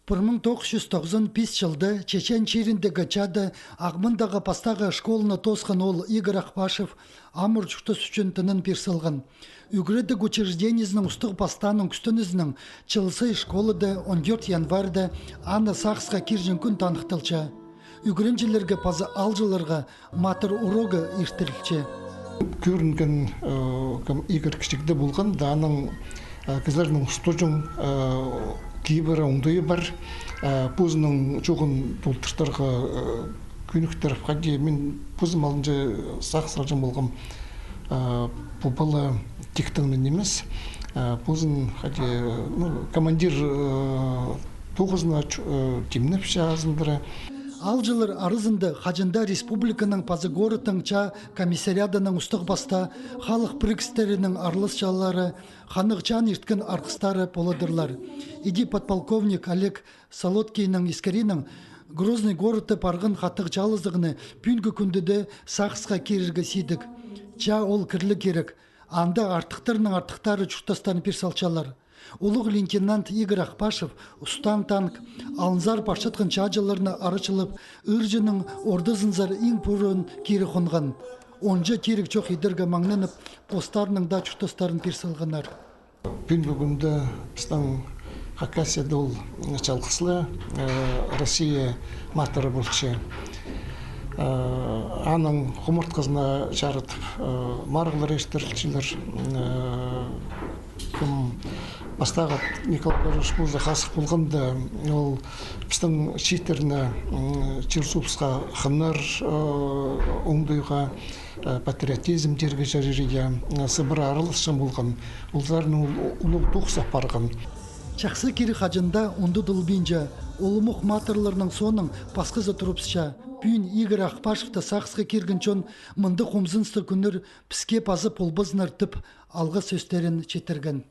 1995 жылды Чечен черіндегі чады Ағмындағы пастағы школына тосқан ол Игорь Ақпашев амур жүкті сүчентінің персылған. Үгіреді учреждениесінің ұстық пастаның күстінізінің чылысы школыды 14 январда Анна Сақсқа киржен күн танықтылча. Үгірінжілерге пазы алжыларға матыр урогы ертірілче. Көрінген Игорь кішікті болған, даның кізлерінің ұстыжың кейбір оңдайы бар, бұзының жоғын толтыртарға көніктер қаде, мен бұзым алынжы сақсыржым болғам бұлбалы тектіңнен емес, бұзын командир тоғызына темнеп жазындыры. Алжылар арызынды қажында республиканың пазы горытыңча комиссариадының ұстық баста халық бірікстерінің арлысчалары, қанықчан ерткен арқыстары поладырлар. Иди подполковник Олег Солодкийның ескерінің Грозный горыты парғын қатық жалыздығыны пүнгі күндіде сақсқа керіргі сейдік. Ча ол кірлі керек. Анда артықтарының артықтары чүштастаны персалчалар. Улық лейтенант Игорь Ақпашев ұстан танк, алынзар пашатқын чаджаларына арычылып, үржінің ордызынзар ең пұрын кері қонған. Онжа керек жоқ едіргі маңнанып, постарының да чүштастарын персалғанар. Бүн бүгінді біздің Хакасияда ол чалқыслы Россия матыры болчы. Аның құмыртқызына жарытып, марғылар ештірілчілер. Бастағы Николай Павлович Муза қасық болғанда, ол біздің шейтеріне Черсупсқа қынар оңдайға патриотизм дерге жарерге сыбыр арылышын болған. Олардың ұлық тоқсақ барған. Чақсы кері қажында онды дұлбейінжа, олымық матырларының соның пасқызы тұрыпсыша. Бүйін Игорь Ақпашевті сақсқа керген чон мұнды қомзынсты күнір піске пазы полбызын артып алға сөстерін четірген.